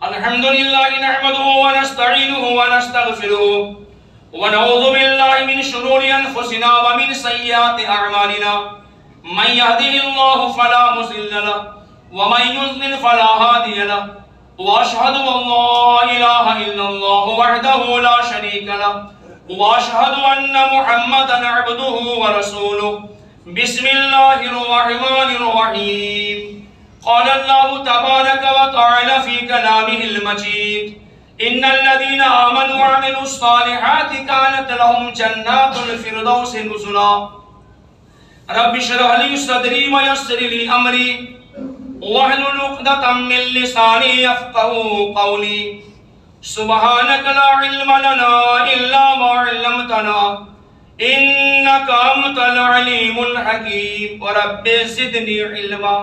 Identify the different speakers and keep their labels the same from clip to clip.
Speaker 1: الحمد لله نحمده ونستعينه ونستغفره ونعوذ بالله من شرور أنفسنا ومن سيئات أعمالنا من يهده الله فلا مضل له ومن يضلل فلا هادي له وأشهد أن لا إله إلا الله وحده لا شريك له وأشهد أن محمدا عبده ورسوله بسم الله الرحمن الرحيم قال الله تبارك وتعالى في كلامه المجيد إن الذين آمنوا وعملوا الصالحات كانت لهم جنات الفردوس نزلا رب اشرح لي صدري ويسر لي أمري واحلل عقدة من لساني يفقهوا قولي سبحانك لا علم لنا إلا ما علمتنا إنك أنت العليم الحكيم ورب زدني علما.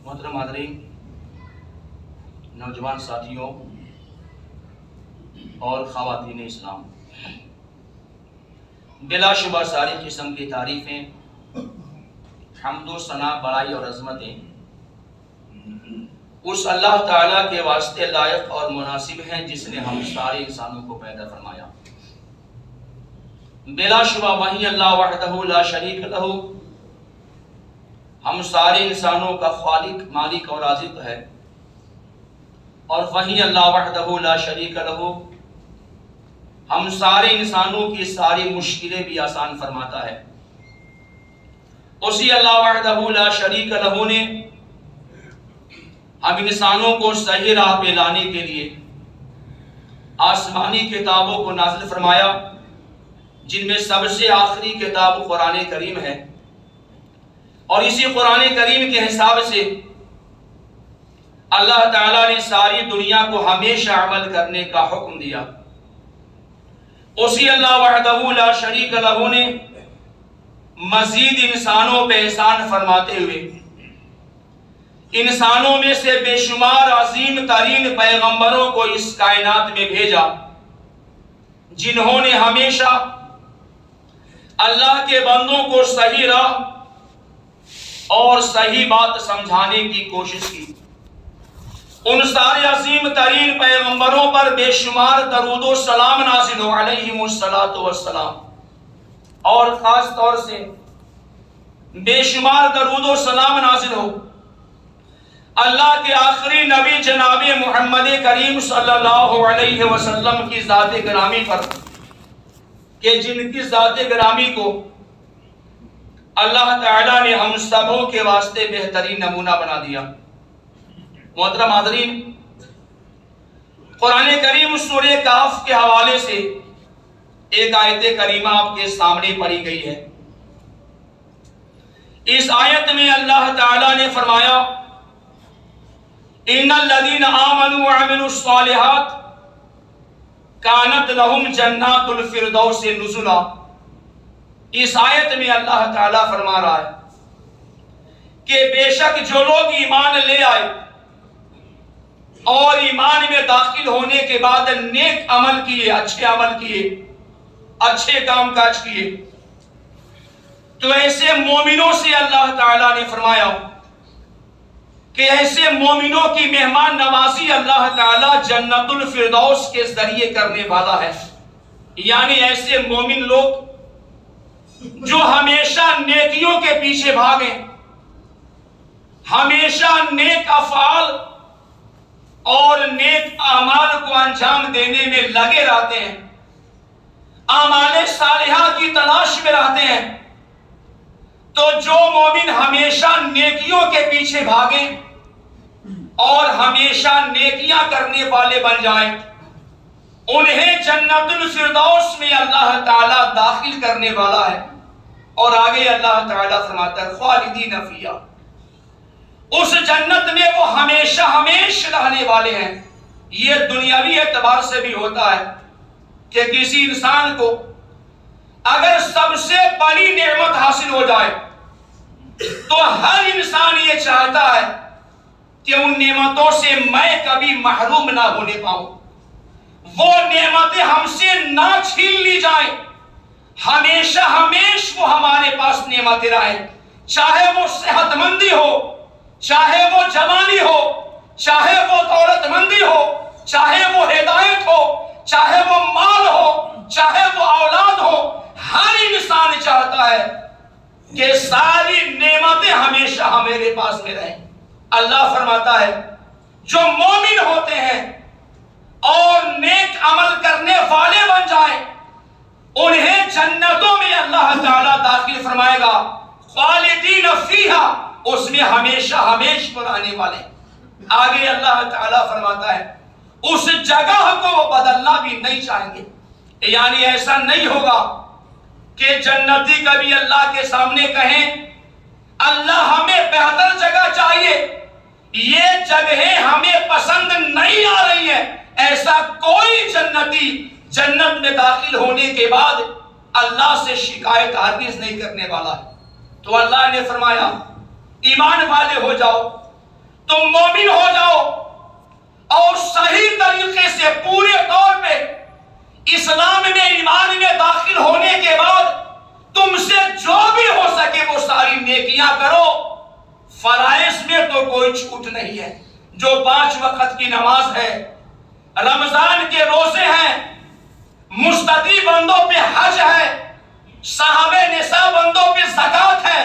Speaker 1: محترم حاضرین، نوجوان ساتھیوں اور خواتین اسلام، بلا شبہ ساری قسم کی تعریفیں، حمد و ثنا، بڑائی اور عظمتیں اس اللہ تعالیٰ کے واسطے لائق اور مناسب ہیں جس نے ہم سارے انسانوں کو پیدا فرمایا. بلا شبہ وہی اللہ وحدہ لا شریک لہ ہم سارے انسانوں کا خالق، مالک اور رازق ہے، اور وہی اللہ وحدہ لا شریک لہ ہم سارے انسانوں کی ساری مشکلیں بھی آسان فرماتا ہے. اسی اللہ وحدہ لا شریک لہ نے ہم انسانوں کو صحیح راہ پہ لانے کے لیے آسمانی کتابوں کو نازل فرمایا، جن میں سب سے آخری کتاب قرآن کریم ہے، اور اسی قرآن کریم کے حساب سے اللہ تعالیٰ نے ساری دنیا کو ہمیشہ عمل کرنے کا حکم دیا. اسی اللہ وحدہ لا شریک لہ نے مزید انسانوں پہ احسان فرماتے ہوئے انسانوں میں سے بے شمار عظیم ترین پیغمبروں کو اس کائنات میں بھیجا، جنہوں نے ہمیشہ اللہ کے بندوں کو صحیح راہ اور صحیح بات سمجھانے کی کوشش کی. ان سارے عظیم ترین پیغمبروں پر بے شمار درود و سلام نازل ہو علیہم السلام، اور خاص طور سے بے شمار درود و سلام نازل ہو اللہ کے آخری نبی جناب محمد کریم صلی اللہ علیہ وسلم کی ذات گرامی پر، کہ جن کی ذات گرامی کو اللہ تعالیٰ نے ہم سبوں کے واسطے بہترین نمونہ بنا دیا. محترم حاضرین، قرآن کریم سورہ کہف کے حوالے سے ایک آیت کریمہ آپ کے سامنے پڑھی گئی ہے. اس آیت میں اللہ تعالیٰ نے فرمایا ان الذین آمنوا وعملوا الصالحات کانت لہم جنات الفردوس نزلا. اس آیت میں اللہ تعالیٰ فرما رہا ہے کہ بے شک جو لوگ ایمان لے آئے اور ایمان میں داخل ہونے کے بعد نیک عمل کیے، اچھے عمل کیے، اچھے کام کاج کیے، تو ایسے مومنوں سے اللہ تعالیٰ نے فرمایا کہ ایسے مومنوں کی مہمان نوازی اللہ تعالیٰ جنت الفردوس کے ذریعے کرنے والا ہے. یعنی ایسے مومن لوگ جو ہمیشہ نیکیوں کے پیچھے بھاگیں، ہمیشہ نیک افعال اور نیک اعمال کو انجام دینے میں لگے رہتے ہیں، اعمال صالحہ کی تلاش میں رہتے ہیں، تو جو مومن ہمیشہ نیکیوں کے پیچھے بھاگیں اور ہمیشہ نیکیاں کرنے والے بن جائیں، انہیں جنت الفردوس میں اللہ تعالیٰ داخل کرنے والا ہے. اور آگے اللہ تعالیٰ فرماتا ہے خالدین فیہا، اس جنت میں وہ ہمیشہ ہمیشہ رہنے والے ہیں. یہ دنیاوی اعتبار سے بھی ہوتا ہے کہ کسی انسان کو اگر سب سے بڑی نعمت حاصل ہو جائے تو ہر انسان یہ چاہتا ہے کہ ان نعمتوں سے میں کبھی محروم نہ ہونے پاؤں، وہ نعمتیں ہم سے نہ چھین لی جائیں، ہمیشہ وہ ہمارے پاس نعمتیں رہیں، چاہے وہ صحت مندی ہو، چاہے وہ جوانی ہو، چاہے وہ دولت مندی ہو، چاہے وہ ہدایت ہو، چاہے وہ مال ہو، چاہے وہ اولاد ہو، ہر انسان چاہتا ہے کہ ساری نعمتیں ہمیشہ ہمارے پاس میں رہیں۔ اللہ فرماتا ہے جو مومن ہوتے ہیں اور نیک عمل کرنے والے بن جائیں انہیں جنتوں میں اللہ تعالیٰ داخل فرمائے گا، خالدین فیہا، اس میں ہمیشہ ہمیشہ پر آنے والے۔ آگے اللہ تعالیٰ فرماتا ہے اس جگہ کو وہ بدلنا بھی نہیں چاہیں گے، یعنی ایسا نہیں ہوگا کہ جنتی کبھی اللہ کے سامنے کہیں اللہ ہمیں بہتر جگہ چاہیے، یہ جگہیں ہمیں پسند نہیں آ رہی ہیں۔ ایسا کوئی جنتی جنت میں داخل ہونے کے بعد اللہ سے شکایت ہرگز نہیں کرنے والا ہے۔ تو اللہ نے فرمایا ایمان والے ہو جاؤ، تم مومن ہو جاؤ، اور صحیح طریقے سے پورے طور پہ اسلام میں ایمان میں داخل ہونے کے بعد تم سے جو بھی ہو سکے وہ ساری نیکیاں کرو۔ فرائض میں تو کوئی چھوٹ نہیں ہے، جو 5 وقت کی نماز ہے، رمضان کے روزے ہیں، مستطیع بندوں پہ حج ہے، صاحب نصاب بندوں پہ زکوٰۃ ہے،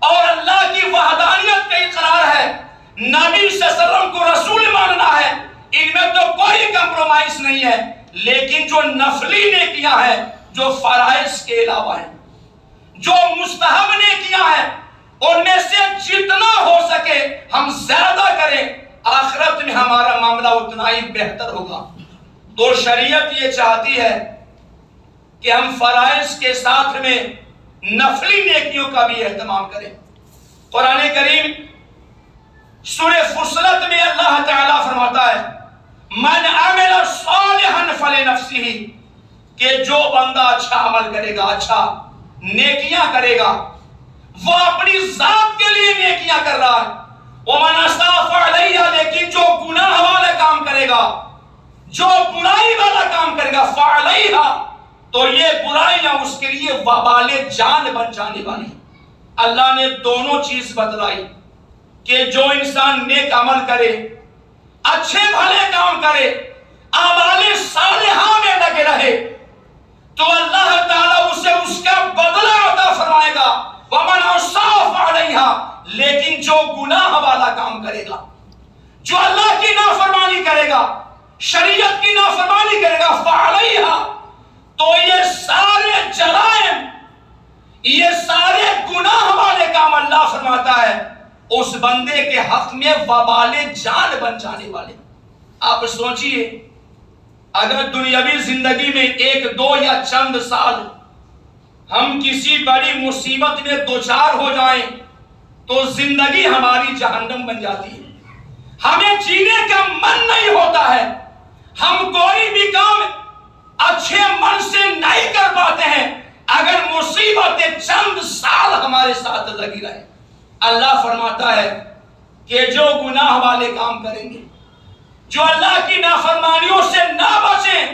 Speaker 1: اور اللہ کی وحدانیت کا اقرار ہے، نبی صلی اللہ علیہ وسلم کو رسول ماننا ہے، ان میں تو کوئی کمپرومائز نہیں ہے۔ لیکن جو نفلی نیکیاں ہیں، جو فرائض کے علاوہ ہیں، جو مستحب نیکیاں ہیں، ان میں سے جتنا ہو سکے ہم زیادہ کریں، آخرت میں ہمارا معاملہ اتنا ہی بہتر ہوگا۔ تو شریعت یہ چاہتی ہے کہ ہم فرائض کے ساتھ میں نفلی نیکیوں کا بھی اہتمام کریں۔ قرآن کریم سورہ فصلت میں اللہ تعالیٰ فرماتا ہے من عمل صالحا فلنفسہ، کہ جو بندہ اچھا عمل کرے گا، اچھا نیکیاں کرے گا، وہ اپنی ذات کے لیے نیکیاں کر رہا ہے۔ ومن اساء فعلیہا، لیکن جو گناہ والا کام کرے گا، جو برائی والا کام کرے گا، فعلیہا، تو یہ برائیاں اس کے لیے وبال جان بن جانے والی۔ اللہ نے دونوں چیز بتلائی کہ جو انسان نیک عمل کرے، اچھے بھلے کام کرے، اعمال صالحہ میں لگے رہے، تو اللہ تعالیٰ اسے اس کا بدلہ عطا فرمائے گا۔ ومن اساء فعلیہا، لیکن جو گناہ والا کام کرے گا، جو اللہ کی نافرمانی کرے گا، شریعت کی نافرمانی کرے گا، فعلیہا، تو یہ سارے جرائم، یہ سارے گناہ والے کام اللہ فرماتا ہے اس بندے کے حق میں وبال جان بن جانے والے۔ آپ سوچئے اگر دنیاوی زندگی میں 1 2 یا چند سال ہم کسی بڑی مصیبت میں دوچار ہو جائیں تو زندگی ہماری جہنم بن جاتی ہے، ہمیں جینے کا من نہیں ہوتا ہے، ہم کوئی بھی کام اچھے من سے نہیں کر پاتے ہیں اگر مصیبتیں چند سال ہمارے ساتھ لگی رہے۔ اللہ فرماتا ہے کہ جو گناہ والے کام کریں گے، جو اللہ کی نافرمانیوں سے نہ بچیں،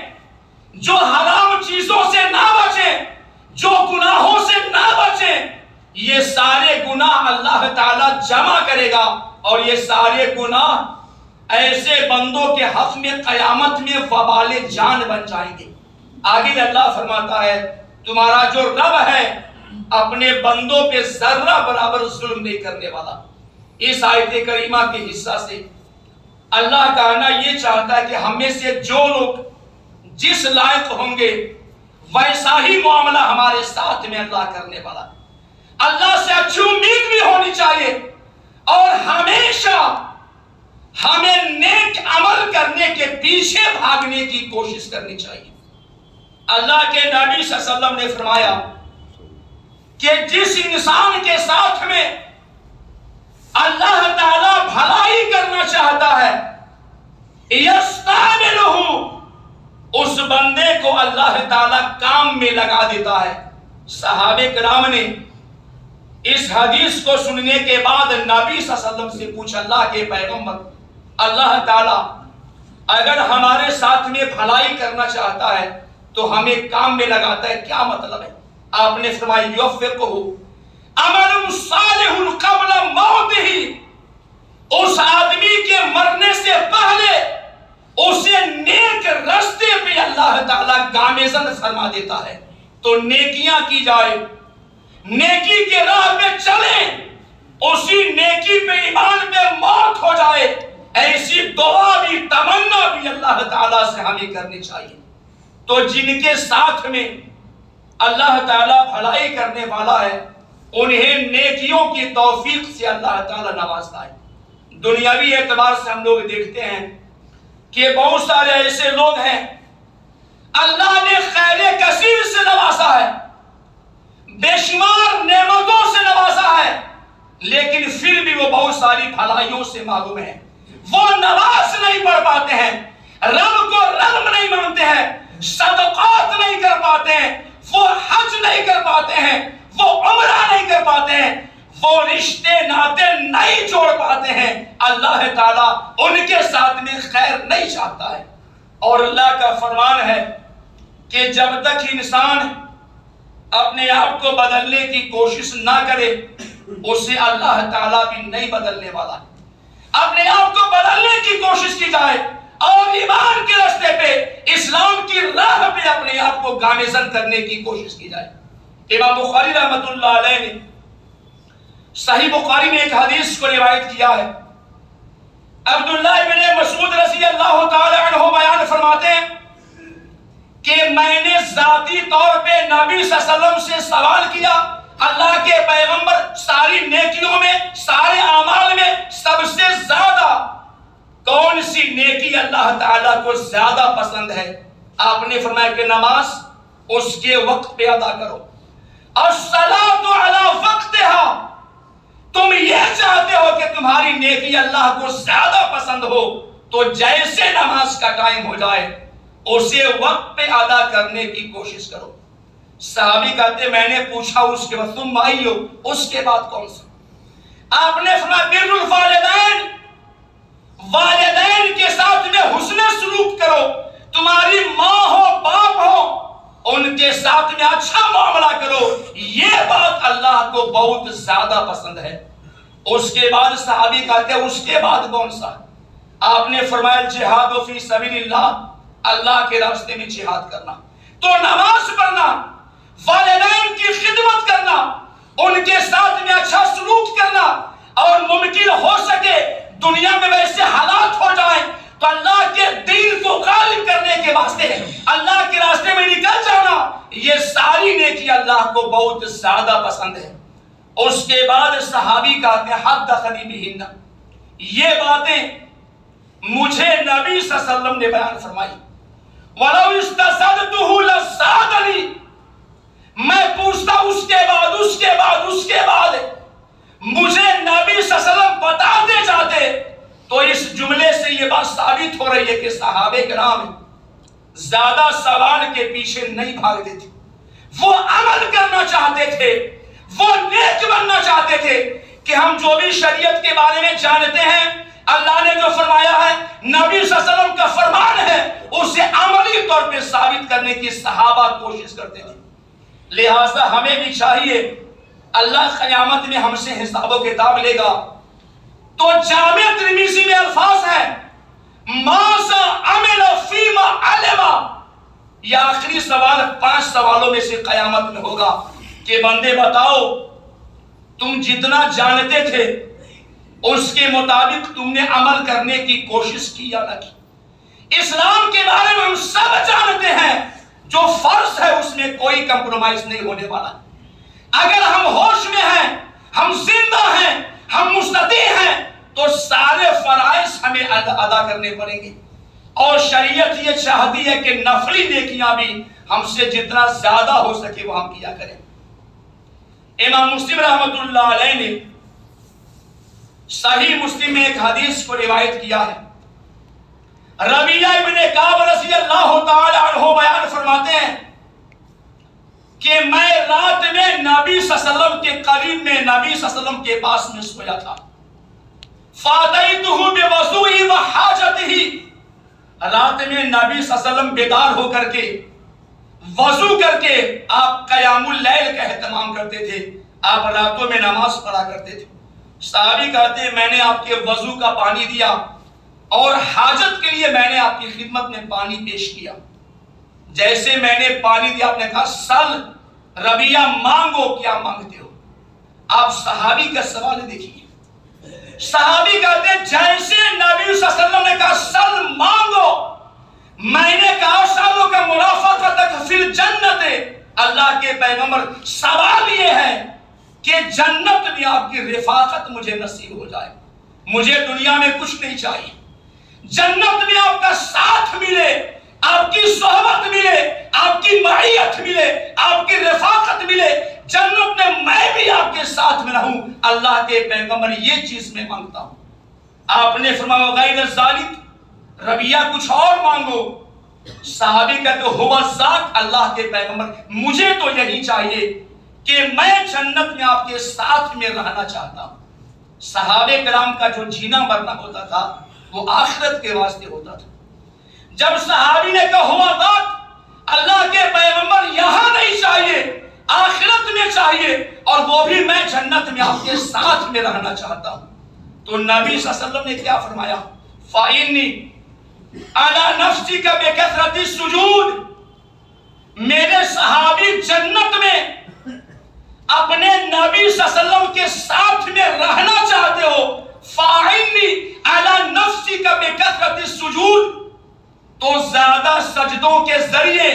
Speaker 1: جو حرام چیزوں سے نہ بچیں، جو گناہوں سے نہ بچیں، یہ سارے گناہ اللہ تعالیٰ جمع کرے گا، اور یہ سارے گناہ ایسے بندوں کے حق میں قیامت میں وبال جان بن جائیں گے۔ آگے اللہ فرماتا ہے تمہارا جو رب ہے اپنے بندوں پہ ذرہ برابر ظلم نہیں کرنے والا۔ اس آیت کریمہ کے حصہ سے اللہ کہنا یہ چاہتا ہے کہ ہمیں سے جو لوگ جس لائق ہوں گے ویسا ہی معاملہ ہمارے ساتھ میں اللہ کرنے والا۔ اللہ سے اچھی امید بھی ہونی چاہیے، اور ہمیشہ ہمیں نیک عمل کرنے کے پیچھے بھاگنے کی کوشش کرنی چاہیے۔ اللہ کے نبی صلی اللہ علیہ وسلم نے فرمایا کہ جس انسان کے ساتھ میں اللہ تعالیٰ بھلائی کرنا چاہتا ہے، یستعملہ، اس بندے کو اللہ تعالیٰ کام میں لگا دیتا ہے۔ صحابہ کرام نے اس حدیث کو سننے کے بعد نبی صلی اللہ علیہ وسلم سے پوچھا اللہ کے پیغمبر، اللہ تعالیٰ اگر ہمارے ساتھ میں بھلائی کرنا چاہتا ہے تو ہمیں کام میں لگاتا ہے، کیا مطلب ہے؟ آپ نے فرمایا یوفقہ عمل صالح قبل موتہ، اس آدمی کے مرنے گامزن فرما دیتا ہے۔ تو نیکیاں کی جائے، نیکی کے راہ پہ چلیں، اسی نیکی پہ ایمان پہ موت ہو جائے، ایسی دعا بھی تمنا بھی اللہ تعالیٰ سے ہمیں کرنی چاہیے۔ تو جن کے ساتھ میں اللہ تعالیٰ بھلائی کرنے والا ہے انہیں نیکیوں کی توفیق سے اللہ تعالیٰ نوازتا ہے۔ دنیاوی اعتبار سے ہم لوگ دیکھتے ہیں کہ بہت سارے ایسے لوگ ہیں اللہ نے خیر کثیر سے نوازا ہے، بے شمار نعمتوں سے نوازا ہے، لیکن پھر بھی وہ بہت ساری بھلائیوں سے معلوم ہے۔ وہ نماز نہیں پڑھ پاتے ہیں، رب کو رب نہیں مانتے ہیں، صدقات نہیں کر پاتے ہیں، وہ حج نہیں کر پاتے ہیں، وہ عمرہ نہیں کر پاتے ہیں، وہ رشتے ناطے نہیں جوڑ پاتے ہیں۔ اللہ تعالیٰ ان کے ساتھ میں خیر نہیں چاہتا ہے۔ اور اللہ کا فرمان ہے کہ جب تک انسان اپنے آپ کو بدلنے کی کوشش نہ کرے اسے اللہ تعالیٰ بھی نہیں بدلنے والا ہے۔ اپنے آپ کو بدلنے کی کوشش کی جائے اور ایمان کے راستے پہ، اسلام کی راہ پہ اپنے آپ کو گامزن کرنے کی کوشش کی جائے۔ امام بخاری رحمۃ اللہ علیہ نے صحیح بخاری میں ایک حدیث کو روایت کیا ہے۔ عبداللہ ابن مسعود رضی اللہ تعالی عنہ بیان فرماتے ہیں کہ میں نے ذاتی طور پہ نبی صلی اللہ علیہ وسلم سے سوال کیا، اللہ کے پیغمبر ساری نیکیوں میں، سارے اعمال میں سب سے زیادہ کون سی نیکی اللہ تعالیٰ کو زیادہ پسند ہے؟ آپ نے فرمایا کہ نماز اس کے وقت پہ ادا کرو، الصلاۃ علی وقتہا۔ تم یہ چاہتے ہو کہ تمہاری نیکی اللہ کو زیادہ پسند ہو تو جیسے نماز کا ٹائم ہو جائے اسے وقت پہ ادا کرنے کی کوشش کرو۔ صحابی کہتے میں نے پوچھا اس کے بعد تم بھائیو اس کے بعد کون سا؟ آپ نے فرمایا بر الوالدین، والدین کے ساتھ میں حسن سلوک کرو، تمہاری ماں ہو باپ ہو ان کے ساتھ میں اچھا معاملہ کرو، یہ بات اللہ کو بہت زیادہ پسند ہے۔ اس کے بعد صحابی کہتے ہیں اس کے بعد کون سا؟ آپ نے فرمایا جہاد فی سبیل اللہ، اللہ کے راستے میں جہاد کرنا۔ تو نماز پڑھنا، والدین کی خدمت کرنا، ان کے ساتھ میں اچھا سلوک کرنا، اور ممکن ہو سکے دنیا میں ویسے حالات ہو جائیں تو اللہ کے دین کو غالب کرنے کے واسطے اللہ کے راستے میں نکل جانا، یہ ساری نیکی اللہ کو بہت زیادہ پسند ہے۔ اس کے بعد صحابی کہتے ہیں حدثنی بہن، یہ باتیں مجھے نبی صلی اللہ علیہ وسلم نے بیان فرمائی۔ وَلَوْ اسْتَزَدْتُهُ لَزَادَنِي، میں پوچھتا اس کے بعد مجھے نبی صلی اللہ علیہ وسلم بتاتے جاتے تو اس جملے سے یہ بات ثابت ہو رہی ہے کہ صحابہ کرام زیادہ سوال کے پیچھے نہیں بھاگتے تھے، وہ عمل کرنا چاہتے تھے، وہ نیک بننا چاہتے تھے کہ ہم جو بھی شریعت کے بارے میں جانتے ہیں، اللہ نے جو فرمایا ہے، نبی صلی اللہ علیہ وسلم کا فرمان ہے، اسے عملی طور پہ ثابت کرنے کی صحابہ کوشش کرتے تھے۔ لہٰذا ہمیں بھی چاہیے، اللہ قیامت میں ہم سے حساب و کتاب لے گا تو جامع ترمذی میں الفاظ ہے ماذا عمل فیما علم، یہ آخری سوال 5 سوالوں میں سے قیامت میں ہوگا کہ بندے بتاؤ تم جتنا جانتے تھے اس کے مطابق تم نے عمل کرنے کی کوشش کی یا نہ کی؟ اسلام کے بارے میں ہم سب جانتے ہیں، جو فرض ہے اس میں کوئی کمپرومائز نہیں ہونے والا۔ اگر ہم ہوش میں ہیں، ہم زندہ ہیں، ہم مستطیع ہیں تو سارے فرائض ہمیں ادا کرنے پڑیں گے، اور شریعت یہ چاہتی ہے کہ نفلی نیکیاں بھی ہم سے جتنا زیادہ ہو سکے وہ ہم کیا کریں۔ امام مسلم رحمۃ اللہ علیہ نے صحیح مسلم میں ایک حدیث کو روایت کیا ہے۔ ربیعہ ابن کعب رضی اللہ تعالی عنہ بیان فرماتے ہیں کہ میں رات میں نبی صلی اللہ علیہ وسلم کے قریب میں نبی صلی اللہ علیہ وسلم کے پاس میں سویا تھا، فَأَتَيْتُهُ بِوَضُوئِهِ وَحَاجَتِهِ، رات میں نبی صلی اللہ علیہ وسلم بیدار ہو کر کے وضو کر کے آپ قیام اللیل کا اہتمام کرتے تھے، آپ راتوں میں نماز پڑھا کرتے تھے۔ صحابی کہتے ہیں میں نے آپ کے وضو کا پانی دیا اور حاجت کے لیے میں نے آپ کی خدمت میں پانی پیش کیا۔ جیسے میں نے پانی دیا، آپ نے کہا سل ربیہ مانگو، کیا مانگتے ہو؟ آپ صحابی کا سوال دیکھیے، صحابی کہتے ہیں جیسے نبی صلی اللہ علیہ وسلم نے کہا سل مانگو، میں نے کہا سالوں کا مرافقتک فی الجنت، اللہ کے پیغمبر سوال یہ ہے کہ جنت میں آپ کی رفاقت مجھے نصیب ہو جائے، مجھے دنیا میں کچھ نہیں چاہیے، جنت میں آپ کا ساتھ ملے، آپ کی صحبت ملے، آپ کی معیت ملے، آپ کی رفاقت ملے، جنت میں بھی آپ کے ساتھ میں رہوں، اللہ کے پیغمبر یہ چیز میں مانگتا ہوں۔ آپ نے فرمایا غیر ذالک، ربیہ کچھ اور مانگو۔ صحابی کہتے ہوا ذاک، اللہ کے پیغمبر مجھے تو یہی چاہیے کہ میں جنت میں آپ کے ساتھ میں رہنا چاہتا ہوں۔ صحابہ کرام کا جو جینا مرنا ہوتا تھا وہ آخرت کے واسطے ہوتا تھا۔ جب صحابی نے کہا ہوا ذات، اللہ کے پیغمبر یہاں نہیں چاہیے، آخرت میں چاہیے، اور وہ بھی میں جنت میں آپ کے ساتھ میں رہنا چاہتا ہوں، تو نبی صلی اللہ علیہ وسلم نے کیا فرمایا؟ فَإِنِّي عَلَى نَفْسِكَ بِكَثْرَةِ السُّجُودِ، میرے صحابی جنت میں اپنے نبی صلی اللہ علیہ وسلم کے ساتھ میں رہنا چاہتے ہو، فَإِنِّي عَلَى نَفْسِكَ بِكَثْرَةِ السُّجُودِ، تو زیادہ سجدوں کے ذریعے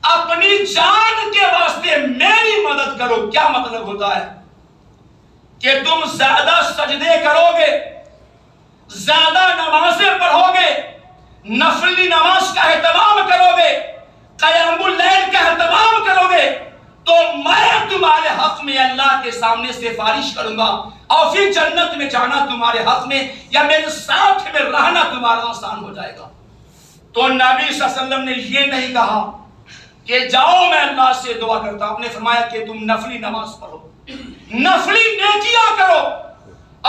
Speaker 1: اپنی جان کے واسطے میری مدد کرو۔ کیا مطلب ہوتا ہے؟ کہ تم زیادہ سجدے کرو گے، زیادہ نمازیں پڑھو گے، نفلی نماز کا اہتمام کرو گے، قیام اللیل کا اہتمام کرو گے، تو میں تمہارے حق میں اللہ کے سامنے سفارش کروں گا، اور پھر جنت میں جانا تمہارے حق میں یا میرے ساتھ میں رہنا تمہارا آسان ہو جائے گا۔ تو نبی صلی اللہ علیہ وسلم نے یہ نہیں کہا کہ جاؤ میں اللہ سے دعا کرتا ہوں، آپ نے فرمایا کہ تم نفلی نماز پڑھو، نفلی نیکیاں کرو،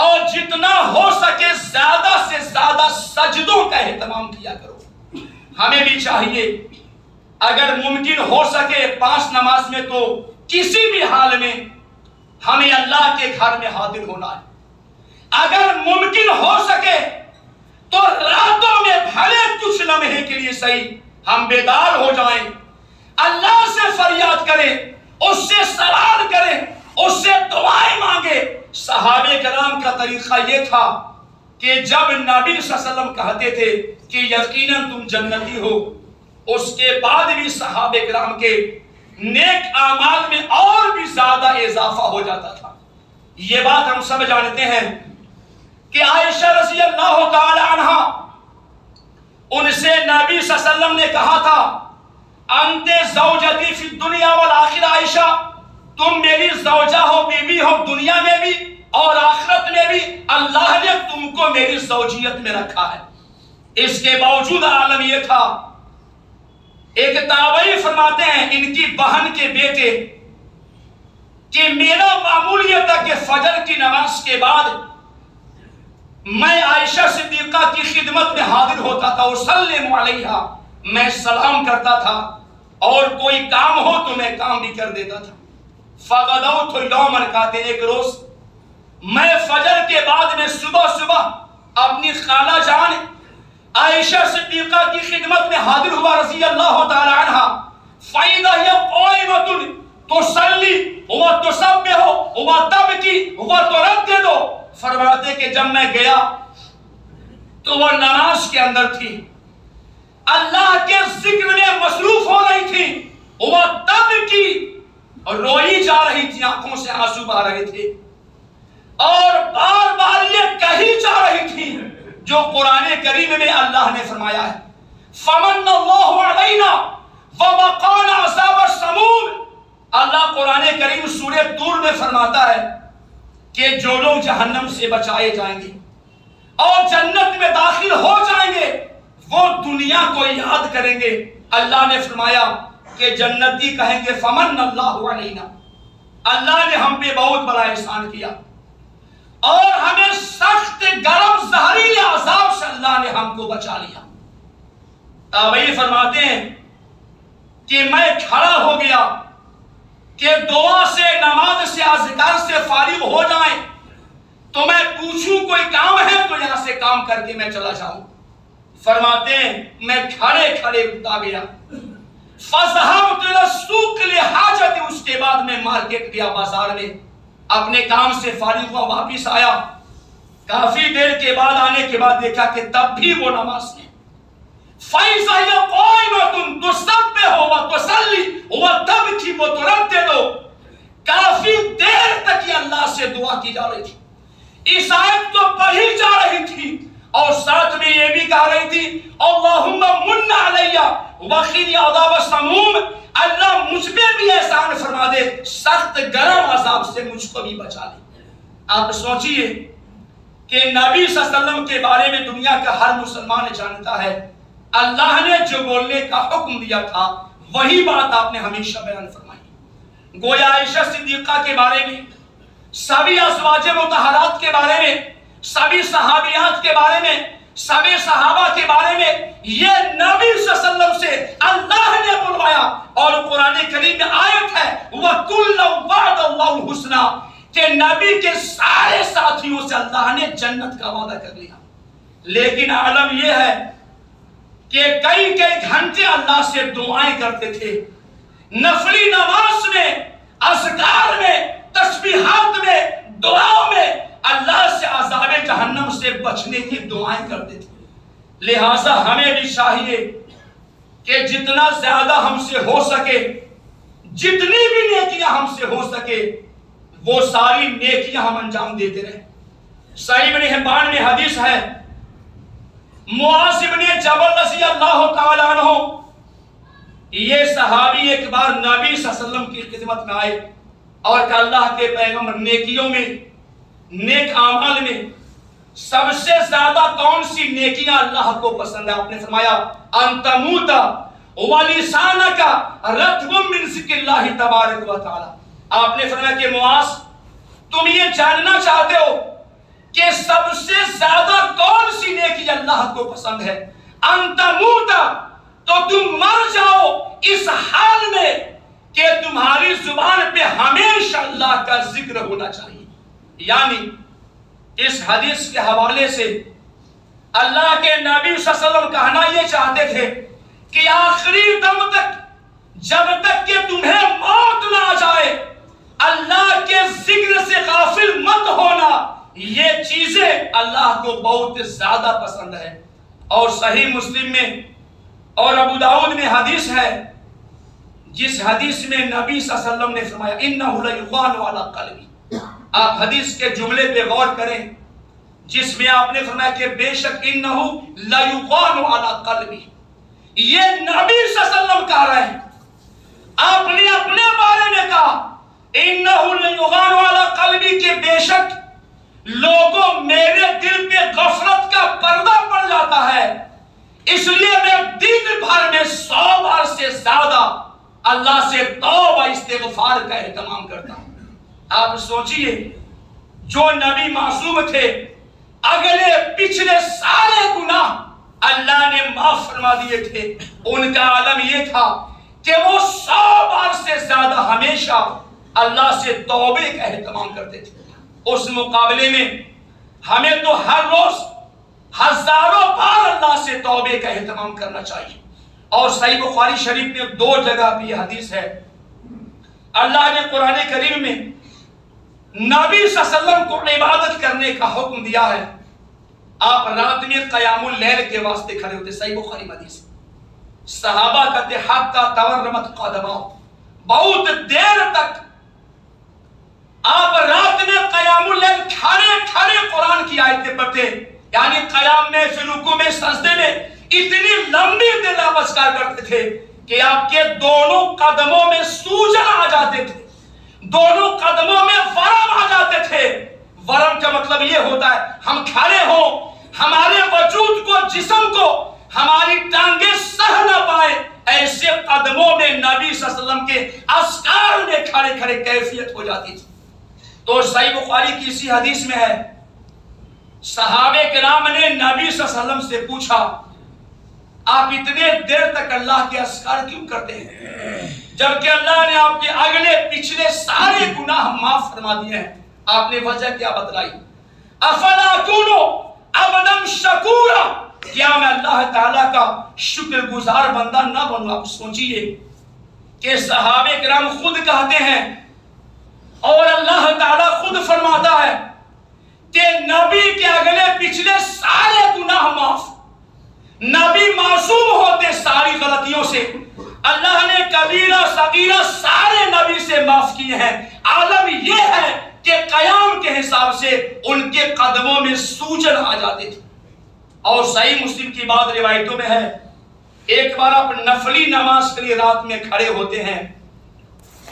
Speaker 1: اور جتنا ہو سکے زیادہ سے زیادہ سجدوں کا اہتمام کیا کرو۔ ہمیں بھی چاہیے اگر ممکن ہو سکے 5 نماز میں تو کسی بھی حال میں ہمیں اللہ کے گھر میں حاضر ہونا ہے۔ اگر ممکن ہو سکے تو راتوں میں بھلے کچھ لمحے کے لیے صحیح ہم بیدار ہو جائیں، اللہ سے فریاد کریں، اس سے سوال کریں، اس سے دعائیں مانگے۔ صحابہ کرام کا طریقہ یہ تھا کہ جب نبی صلی اللہ علیہ وسلم کہتے تھے کہ یقیناً تم جنتی ہو، اس کے بعد بھی صحابہ کرام کے نیک اعمال میں اور بھی زیادہ اضافہ ہو جاتا تھا۔ یہ بات ہم سب جانتے ہیں کہ عائشہ رضی اللہ تعالی عنہ، ان سے نبی صلی اللہ علیہ وسلم نے کہا تھا انت زوجتی فی الدنیا والآخرہ، عائشہ تم میری زوجہ ہو، بیوی ہو، دنیا میں بھی اور آخرت میں بھی اللہ نے تم کو میری زوجیت میں رکھا ہے۔ اس کے باوجود عالم یہ تھا، ایک تابعی فرماتے ہیں ان کی بہن کے بیٹے کہ میرا معمول یہ تھا کہ فجر کی نماز کے بعد میں عائشہ صدیقہ کی خدمت میں حاضر ہوتا تھا، وسلم علیہا، میں سلام کرتا تھا، اور کوئی کام ہو تو میں کام بھی کر دیتا تھا۔ فغدوت یوماً، کہتے ایک روز میں فجر کے بعد میں صبح اپنی خالہ جان عائشہ صدیقہ کی خدمت میں حاضر ہوا رضی اللہ تعالی عنہ، فَإِذَا هِيَ قَائِمَةٌ تُصَلِّي وَتُسَبِّحُ وَتَبْكِي وَتُرَدِّدُ، فرماتے کہ جب میں گیا تو وہ نماز کے اندر تھی، اللہ کے ذکر میں مصروف ہو رہی تھی، وہ تب کی روئی جا رہی تھی، آنکھوں سے آنسو بہہ رہے تھے، اور بار بار یہ کہی جا رہی تھی جو قرآن کریم میں اللہ نے فرمایا ہے فَمَنَّ اللَّهُ عَلَيْنَا وَوَقَانَا عَذَابَ السَّمُومِ۔ اللہ قرآن کریم سورہ طور میں فرماتا ہے کہ جو لوگ جہنم سے بچائے جائیں گے اور جنت میں داخل ہو جائیں گے وہ دنیا کو یاد کریں گے۔ اللہ نے فرمایا کہ جنتی کہیں گے فَمَنَّ اللَّهُ عَلَيْنَا، اللہ نے ہم پہ بہت بڑا احسان کیا اور ہمیں سخت گرم زہریل عذاب سے اللہ نے ہم کو بچا لیا۔ تابعی فرماتے ہیں کہ میں کھڑا ہو گیا کہ دعا سے، نماز سے، اذکار سے فارغ ہو جائیں تو میں پوچھوں کوئی کام ہے تو یہاں سے کام کر کے میں چلا جاؤں۔ فرماتے ہیں میں کھڑے کھڑے اٹھا گیا فَذَهَبْتُ إِلَى السُّوقِ لِحَاجَتِي، اس کے بعد میں مارکیٹ گیا، بازار میں اپنے کام سے فارغ ہوا، واپس آیا، کافی دیر کے بعد آنے کے بعد دیکھا کہ تب بھی وہ نماز میں۔ فَإِذَا هِيَ قَائِمَةٌ تُسَبِّحُ وَتُصَلِّي وَتَبْكِي وَتُرَدِّدُ، کافی دیر تک یہ اللہ سے دعا کی جا رہی تھی، اس آیت کو پڑھی جا رہی تھی، اور ساتھ میں یہ بھی کہہ رہی تھی اللہم من علیہ وقنی عذاب السموم، اللہ مجھ پہ بھی احسان فرما دے، سخت گرم عذاب سے مجھ کو بھی بچا لے۔ آپ سوچئے کہ نبی صلی اللہ علیہ وسلم کے بارے میں دنیا کا ہر مسلمان جانتا ہے، اللہ نے جو بولنے کا حکم دیا تھا وہی بات آپ نے ہمیشہ بیان فرمائی۔ گویا عائشہ صدیقہ کے بارے میں، سبھی ازواج مطہرات کے بارے میں، سبھی صحابیات کے بارے میں، سبھی صحابہ کے بارے میں یہ نبی صلی اللہ علیہ وسلم سے اللہ نے بلوایا، اور قرآن کریم میں آیت ہے وَكُلًّا وَعَدَ اللَّهُ الْحُسْنَى، کہ نبی کے سارے ساتھیوں سے اللہ نے جنت کا وعدہ کر لیا۔ لیکن عالم یہ ہے کہ کئی گھنٹے اللہ سے دعائیں کرتے تھے، نفلی نماز میں، اذکار میں، تسبیحات میں، دعاؤں میں اللہ سے عذاب جہنم سے بچنے کی دعائیں کرتے تھے۔ لہٰذا ہمیں بھی چاہیے کہ جتنا زیادہ ہم سے ہو سکے، جتنی بھی نیکیاں ہم سے ہو سکے، وہ ساری نیکیاں ہم انجام دیتے رہیں۔ صحیح ابن حبان میں حدیث ہے، معاذ بن جبل رضی اللہ تعالیٰ عنہ، یہ صحابی ایک بار نبی صلی اللہ علیہ وسلم کی خدمت میں آئے اور کہ اللہ کے پیغمبر، نیکیوں میں، نیک اعمال میں سب سے زیادہ کون سی نیکیاں اللہ کو پسند ہے؟ آپ نے فرمایا ان تموت ولسانک رطب من ذکر اللہ تبارک و تعالی۔ آپ نے فرمایا کہ معاذ، تم یہ جاننا چاہتے ہو کہ سب سے زیادہ کون سی نیکی اللہ کو پسند ہے؟ ان تموت، تو تم مر جاؤ اس حال میں کہ تمہاری زبان پہ ہمیشہ اللہ کا ذکر ہونا چاہیے۔ یعنی اس حدیث کے حوالے سے اللہ کے نبی صلی اللہ علیہ وسلم کہنا یہ چاہتے تھے کہ آخری دم تک، جب تک کہ تمہیں موت نہ آ جائے، اللہ کے ذکر سے غافل مت ہونا۔ یہ چیزیں اللہ کو بہت زیادہ پسند ہے۔ اور صحیح مسلم میں اور ابو داؤد میں حدیث ہے، جس حدیث میں نبی صلی اللہ علیہ وسلم نے فرمایا انہ لیغان علی قلبی۔ آپ حدیث کے جملے پہ غور کریں، جس میں آپ نے فرمایا کہ بے شک انہ لیغان علی قلبی، یہ نبی صلی اللہ علیہ وسلم کہہ رہے ہیں۔ آپ نے اپنے بارے میں کہا انہ لیغان علی قلبی، کہ بے شک لوگوں میرے دل پہ غفلت کا پردہ پڑ جاتا ہے، اس لیے میں دن بھر میں 100 بار سے زیادہ اللہ سے توبہ استغفار کا اہتمام کرتا ہوں۔ آپ سوچئے، جو نبی معصوم تھے، اگلے پچھلے سارے گناہ اللہ نے معاف فرما دیے تھے، ان کا عالم یہ تھا کہ وہ 100 بار سے زیادہ ہمیشہ اللہ سے توبے کا اہتمام کرتے تھے۔ اس مقابلے میں ہمیں تو ہر روز ہزاروں بار اللہ سے توبے کا اہتمام کرنا چاہیے۔ اور صحیح بخاری شریف میں 2 جگہ بھی یہ حدیث ہے، اللہ نے قرآن کریم میں نبی صلی اللہ علیہ وسلم کو عبادت کرنے کا حکم دیا ہے۔ آپ رات میں قیام اللیل کے واسطے کھڑے ہوتے، صحیح بخاری میں حدیث، صحابہ کہتے حتی تورمت قدماؤ، بہت دیر تک آپ رات میں قیام اللیل کھڑے کھڑے قرآن کی آیتیں پڑھتے، یعنی قیام میں، رکوع میں، سجدے میں اتنی لمبی تلاوت کرتے تھے کہ آپ کے دونوں قدموں میں سوجن آ جاتے تھے، دونوں قدموں میں ورم آ جاتے تھے۔ ورم کا مطلب یہ ہوتا ہے ہم کھڑے ہوں، ہمارے وجود کو، جسم کو ہماری ٹانگیں سہ نہ پائے، ایسے قدموں میں نبی صلی اللہ علیہ وسلم کے اذکار میں کھڑے کھڑے کیفیت ہو جاتی تھی۔ تو صحیح بخاری کی اسی حدیث میں ہے، صحابہ کرام نے نبی صلی اللہ علیہ وسلم سے پوچھا آپ اتنے دیر تک اللہ کے اذکار کیوں کرتے ہیں، جبکہ اللہ نے آپ کے اگلے پچھلے سارے گناہ معاف فرما دیے ہیں؟ آپ نے وجہ کیا بتلائی؟ افلا کونو عبدا شکورا، کیا میں اللہ تعالیٰ کا شکر گزار بندہ نہ بنوں؟ آپ سوچئے کہ صحابہ کرام خود کہتے ہیں اور اللہ تعالیٰ خود فرماتا ہے کہ نبی کے اگلے پچھلے سارے گناہ معاف، نبی معصوم ہوتے ساری غلطیوں سے، اللہ نے کبیرہ صغیرہ سارے نبی سے معاف کیے ہیں۔ عالم یہ ہے کہ قیام کے حساب سے ان کے قدموں میں سوجن آ جاتے تھے۔ اور صحیح مسلم کی بعض روایتوں میں ہے ایک بار آپ نفلی نماز کے لیے رات میں کھڑے ہوتے ہیں،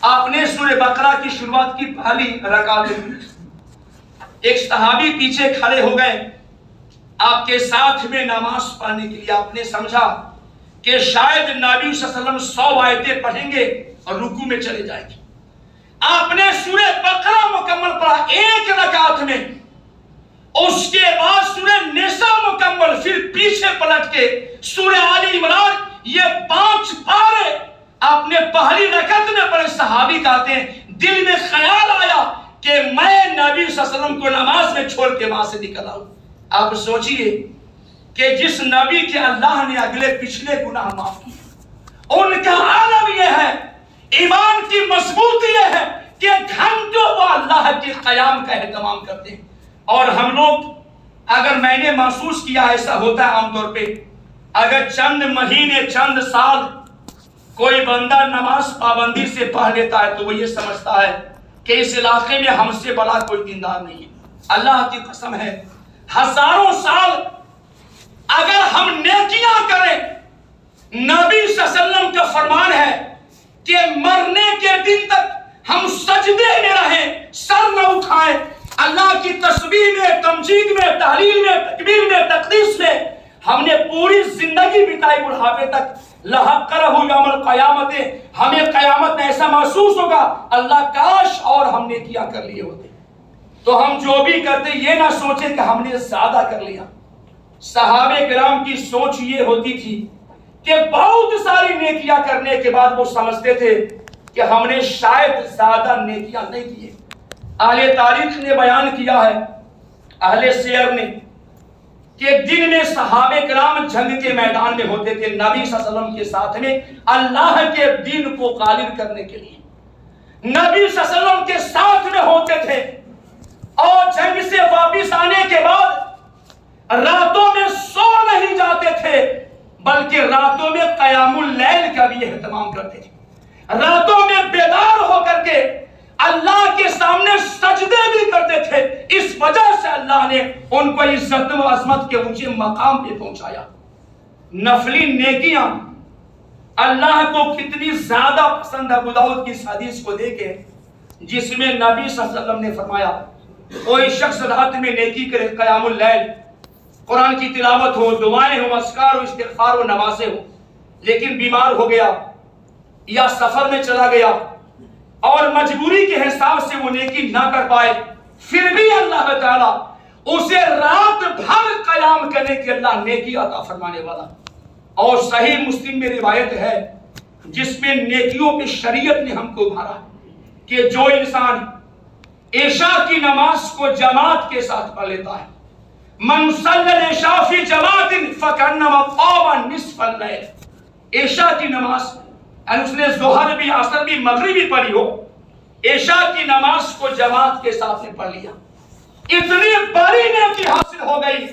Speaker 1: آپ نے سورہ بقرہ کی شروعات کی پہلی رکعت میں ایک صحابی پیچھے کھڑے ہو گئے آپ کے ساتھ میں نماز پڑھنے کے لیے، آپ نے سمجھا کہ شاید نبی صلی اللہ علیہ وسلم 100 آیتیں پڑھیں گے اور رکوع میں چلے جائیں گے۔ آپ نے سورہ بقرہ مکمل پڑھا ایک رکعت میں، اس کے بعد سورہ نساء مکمل، پھر پیچھے پلٹ کے سورہ آل عمران، یہ 5 پارے آپ نے پہلی رکعت میں پڑھے۔ صحابی کہتے ہیں دل میں خیال آیا کہ میں نبی صلی اللہ علیہ وسلم کو نماز میں چھوڑ کے وہاں سے نکل آؤں۔ آپ سوچئے کہ جس نبی کے اللہ نے اگلے پچھلے گناہ معاف کیے، ان کا عالم یہ ہے، ایمان کی مضبوطی یہ ہے کہ گھنٹوں وہ اللہ کے قیام کا اہتمام کرتے ہیں۔ اور ہم لوگ اگر میں نے محسوس کیا ایسا ہوتا ہے عام طور پہ، اگر چند مہینے چند سال کوئی بندہ نماز پابندی سے پڑھ لیتا ہے تو وہ یہ سمجھتا ہے کہ اس علاقے میں ہم سے بڑا کوئی دیندار نہیں ہے۔ اللہ کی قسم ہے ہزاروں سال اگر ہم نیکیاں کریں، نبی صلی اللہ علیہ وسلم کا فرمان ہے کہ مرنے کے دن تک ہم سجدے میں رہیں، سر نہ اٹھائیں، اللہ کی تسبیح میں، تمجید میں، تحلیل میں، تکبیر میں، تقدیس میں ہم نے پوری زندگی بتائی، بڑھاپے تک لحقرہ یوم القیامت، ہمیں قیامت میں ایسا محسوس ہوگا اللہ کاش اور ہم نے کیا کر لیے ہوتے۔ تو ہم جو بھی کرتے یہ نہ سوچیں کہ ہم نے زیادہ کر لیا۔ صحابہ کرام کی سوچ یہ ہوتی تھی کہ بہت ساری نیکیاں کرنے کے بعد وہ سمجھتے تھے کہ ہم نے شاید زیادہ نیکیاں نہیں کیے۔ اہل تاریخ نے بیان کیا ہے، اہل سیر نے، کہ دن میں صحابہ کرام جنگ کے میدان میں ہوتے تھے نبی صلی اللہ علیہ وسلم کے ساتھ میں اللہ کے دین کو غالب کرنے کے لیے، نبی صلی اللہ علیہ وسلم کے ساتھ میں ہوتے تھے، اور جنگ سے واپس آنے کے بعد راتوں میں سو نہیں جاتے تھے بلکہ راتوں میں قیام اللیل کا بھی اہتمام کرتے تھے، راتوں میں بیدار ہو کر کے اللہ کے سامنے سجدے بھی کرتے تھے۔ اس وجہ سے اللہ نے ان کو عزت و عظمت کے اونچے مقام پہ پہنچایا۔ نفلی نیکیاں اللہ کو کتنی زیادہ پسند ہے، ابو داؤد کی حدیث کو دیکھیں جس میں نبی صلی اللہ علیہ وسلم نے فرمایا کوئی شخص رات میں نیکی کرے، قیام اللیل، قرآن کی تلاوت ہو، دعائیں ہو، اذکار ہو، استغفار ہو، نمازیں ہو، لیکن بیمار ہو گیا یا سفر میں چلا گیا اور مجبوری کے حساب سے وہ نیکی نہ کر پائے، پھر بھی اللہ تعالیٰ اسے رات بھر قیام کرنے کی اللہ نیکی عطا فرمانے والا۔ اور صحیح مسلم میں روایت ہے جس میں نیکیوں پہ شریعت نے ہم کو ابھارا کہ جو انسان عشاء کی نماز کو جماعت کے ساتھ پڑھ لیتا ہے، من صلی العشاء فی جماعت فکانما قام نصف اللیل، عشاء کی نماز یعنی اس نے ظہر بھی، عصر بھی، مغرب بھی پڑھی ہو، عشاء کی نماز کو جماعت کے ساتھ نے پڑھ لیا، اتنی بڑی نیکی حاصل ہو گئی،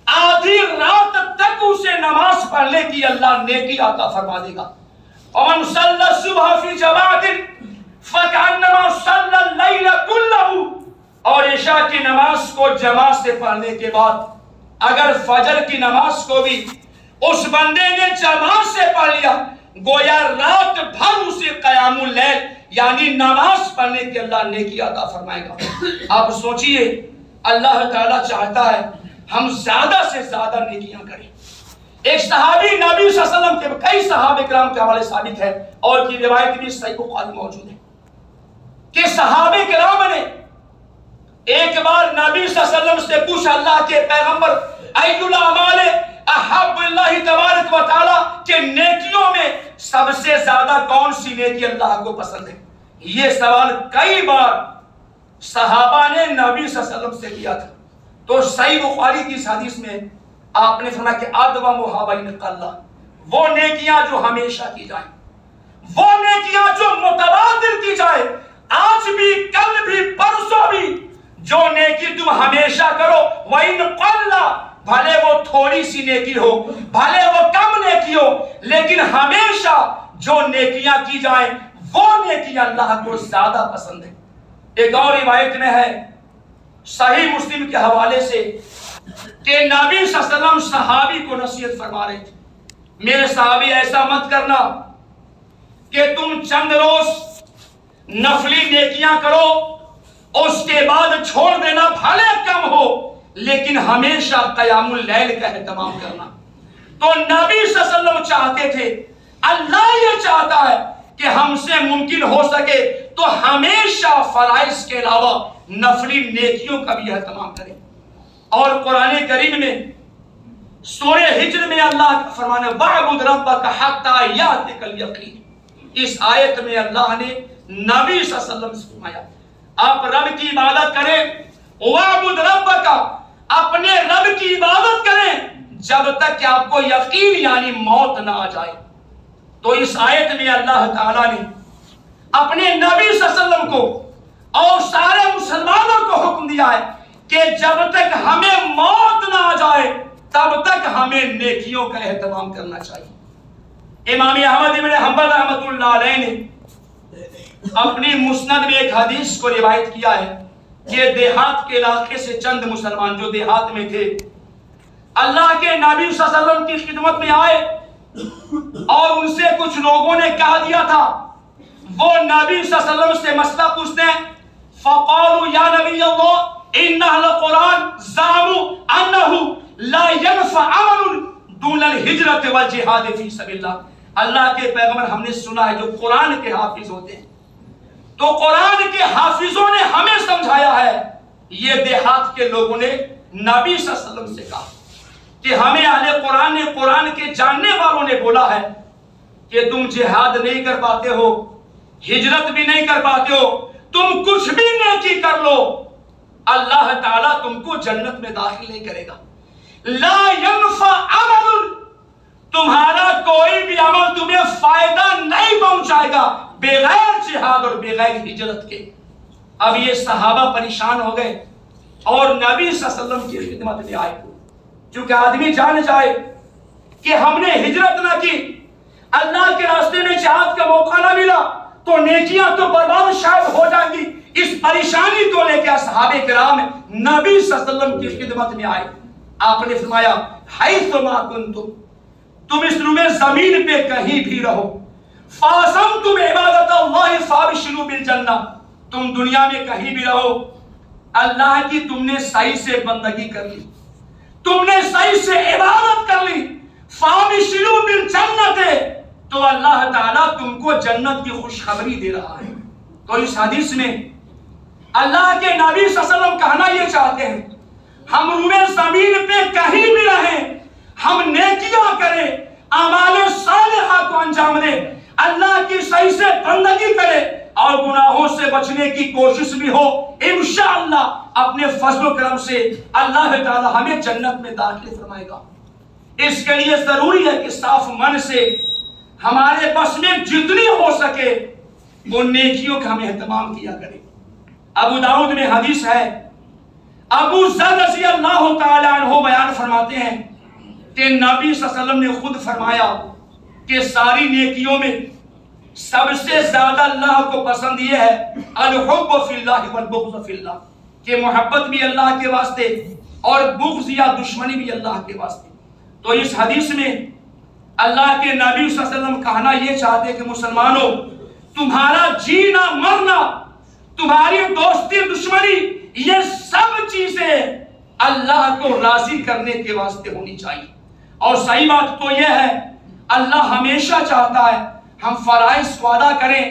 Speaker 1: آدھی رات تک اسے نماز پڑھنے کی اللہ نیکی عطا فرما دے گا۔ ومن صلی الصبح فی جماعت فکانما صلی اللیل کلہ، اور عشاء کی نماز کو جماعت سے پڑھنے کے بعد اگر فجر کی نماز کو بھی اس بندے نے جماعت سے پڑھ لیا گویا رات بھر اسے قیام اللیل یعنی نماز پڑھنے کی اللہ نیکی عطا فرمائے گا۔ آپ سوچئے اللہ تعالیٰ چاہتا ہے ہم زیادہ سے زیادہ نیکیاں کریں۔ ایک صحابی نبی صلی اللہ علیہ وسلم کے کئی صحابہ کرام کے حوالے ثابت ہے اور کی روایت بھی صحیح بخاری موجود ہے کہ صحابہ کرام نے ایک بار نبی صلی اللہ علیہ وسلم سے پوچھا اللہ کے پیغمبر ای الاعمال احب اللہ تبارک و تعالی کہ نیکیوں میں سب سے زیادہ کون سی نیکی اللہ کو پسند ہے؟ یہ سوال کئی بار صحابہ نے نبی صلی اللہ علیہ وسلم سے کیا تھا۔ تو صحیح بخاری کی حدیث میں آپ نے فرمایا کہ ادوم بین قلہ، وہ نیکیاں جو ہمیشہ کی جائیں، وہ نیکیاں جو متبادل کی جائے، آج بھی، کل بھی، پرسوں بھی، جو نیکی تم ہمیشہ کرو، وَإِنْ قَلَّ، بھلے وہ تھوڑی سی نیکی ہو، بھلے وہ کم نیکی ہو، لیکن ہمیشہ جو نیکیاں کی جائیں وہ نیکی اللہ کو زیادہ پسند ہے۔ ایک اور روایت میں ہے صحیح مسلم کے حوالے سے کہ نبی صلی اللہ علیہ وسلم صحابی کو نصیحت فرما رہے تھے، میرے صحابی ایسا مت کرنا کہ تم چند روز نفلی نیکیاں کرو، اس کے بعد چھوڑ دینا، بھلے کم ہو لیکن ہمیشہ قیام اللیل کا اہتمام کرنا۔ تو نبی صلی اللہ علیہ وسلم چاہتے تھے، اللہ یہ چاہتا ہے کہ ہم سے ممکن ہو سکے تو ہمیشہ فرائض کے علاوہ نفلی نیکیوں کا بھی اہتمام کریں۔ اور قرآن کریم میں سورہ ہجر میں اللہ کا فرمانا وَاعْبُدْ رَبَّكَ حَتَّى يَأْتِيَكَ الْيَقِينُ، اس آیت میں اللہ نے نبی صلی اللہ علیہ وسلم سے فرمایا آپ رب کی عبادت کریں، وَاعْبُدْ رَبَّكَ، اپنے رب کی عبادت کریں جب تک کہ آپ کو یقین یعنی موت نہ آ جائے۔ تو اس آیت میں اللہ تعالیٰ نے اپنے نبی صلی اللہ علیہ وسلم کو اور سارے مسلمانوں کو حکم دیا ہے کہ جب تک ہمیں موت نہ آ جائے تب تک ہمیں نیکیوں کا اہتمام کرنا چاہیے۔ امام احمد بن حنبل رحمۃ اللہ علیہ نے اپنی مسند میں ایک حدیث کو روایت کیا ہے کہ دیہات کے علاقے سے چند مسلمان جو دیہات میں تھے اللہ کے نبی صلی اللہ علیہ وسلم کی خدمت میں آئے اور ان سے کچھ لوگوں نے کہا دیا تھا، وہ نبی صلی اللہ علیہ وسلم سے مسئلہ پوچھتے ہیں، فقالوا یا نبی اللہ ان اہل القرآن زعموا انہ لا ينفع عمل دون الہجرت والجہاد فی سبیل اللہ۔ اللہ کے پیغمبر ہم نے سنا ہے جو قرآن کے حافظ ہوتے ہیں، تو قرآن کے حافظوں نے ہمیں سمجھایا ہے، یہ دیہات کے لوگوں نے نبی صلی اللہ علیہ وسلم سے کہا کہ ہمیں اہل قرآن نے، قرآن کے جاننے والوں نے بولا ہے کہ تم جہاد نہیں کر پاتے ہو، ہجرت بھی نہیں کر پاتے ہو، تم کچھ بھی نیکی کر لو اللہ تعالیٰ تم کو جنت میں داخل نہیں کرے گا۔ لا ينفع عمل، تمہارا کوئی بھی عمل تمہیں فائدہ نہیں پہنچائے گا بغیر جہاد اور بغیر ہجرت کے۔ اب یہ صحابہ پریشان ہو گئے اور نبی صلی اللہ علیہ وسلم کی خدمت میں آئے، چونکہ آدمی جان جائے کہ ہم نے ہجرت نہ کی، اللہ کے راستے میں جہاد کا موقع نہ ملا تو نیکیاں تو برباد شاید ہو جائیں گی۔ اس پریشانی کو لے کے صحابہ کرام نبی صلی اللہ علیہ وسلم کی خدمت میں آئے، آپ نے فرمایا حیث ما کنتم، تم اس روئے زمین پہ کہیں بھی رہو، فَاسَمْتُمْ عِبَادَةَ اللَّهِ فَابِشِرُوا بِالْجَنَّةِ، تم دنیا میں کہیں بھی رہو، اللہ کی تم نے صحیح سے بندگی کر لی، تم نے صحیح سے عبادت کر لی، فَابِشِرُوا بِالْجَنَّةِ، تو اللہ تعالیٰ تم کو جنت کی خوشخبری دے رہا ہے۔ تو اس حدیث میں اللہ کے نبی صلی اللہ علیہ وسلم کہنا یہ چاہتے ہیں ہم روئے زمین پہ کہیں بھی رہیں، ہم نیکیاں کریں، اعمال صالحہ کو انجام دیں، اللہ کی صحیح سے بندگی کریں اور گناہوں سے بچنے کی کوشش بھی ہو، انشاءاللہ اپنے فضل و کرم سے اللہ تعالی ہمیں جنت میں داخل فرمائے گا۔ اس کے لیے ضروری ہے کہ صاف من سے ہمارے بس میں جتنی ہو سکے ان نیکیوں کا ہمیں اہتمام کیا کریں۔ ابو داؤد میں حدیث ہے، ابو ذر رضی اللہ تعالی عنہ بیان فرماتے ہیں کہ نبی صلی اللہ علیہ وسلم نے خود فرمایا کہ ساری نیکیوں میں سب سے زیادہ اللہ کو پسند یہ ہے الحب فی اللہ والبغض فی اللہ، کہ محبت بھی اللہ کے واسطے اور بغض یا دشمنی بھی اللہ کے واسطے۔ تو اس حدیث میں اللہ کے نبی صلی اللہ علیہ وسلم کہنا یہ چاہتے کہ مسلمانوں تمہارا جینا مرنا، تمہاری دوستی دشمنی، یہ سب چیزیں اللہ کو راضی کرنے کے واسطے ہونی چاہیے۔ اور صحیح بات تو یہ ہے اللہ ہمیشہ چاہتا ہے ہم فرائض کو ادا کریں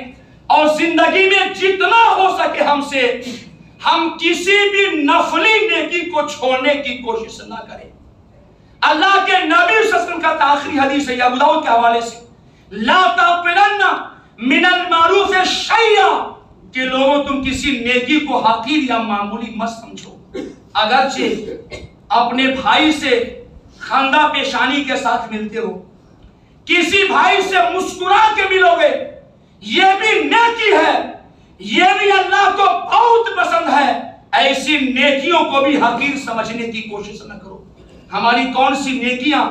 Speaker 1: اور زندگی میں جتنا ہو سکے ہم سے ہم کسی بھی نفلی نیکی کو چھوڑنے کی کوشش نہ کریں۔ اللہ کے نبی صلی اللہ علیہ وسلم کا آخری حدیث ہے ابو داؤد کے حوالے سے، لا تحقرن من المعروف شیئا، کہ لوگوں تم کسی نیکی کو حقیر یا معمولی مت سمجھو، اگرچہ اپنے بھائی سے خندہ پیشانی کے ساتھ ملتے ہو، کسی بھائی سے مسکرا کے ملو گے یہ بھی نیکی ہے، یہ بھی اللہ کو بہت پسند ہے۔ ایسی نیکیوں کو بھی حقیر سمجھنے کی کوشش نہ کرو۔ ہماری کون سی نیکیاں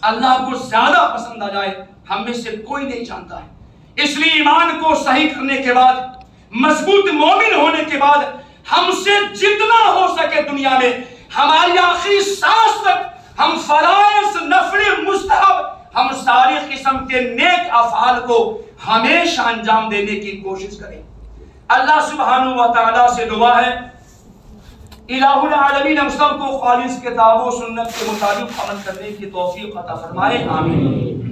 Speaker 1: اللہ کو زیادہ پسند آ جائے ہم میں سے کوئی نہیں جانتا ہے۔ اس لیے ایمان کو صحیح کرنے کے بعد، مضبوط مومن ہونے کے بعد، ہم سے جتنا ہو سکے دنیا میں ہماری آخری سانس تک ہم فرائض، نفل، مستحب، ہم ساری قسم کے نیک افعال کو ہمیشہ انجام دینے کی کوشش کریں۔ اللہ سبحانہ و تعالیٰ سے دعا ہے الہ العالمین ہم سب کو خالص کتاب و سنت کے مطابق عمل کرنے کی توفیق عطا فرمائے، آمین۔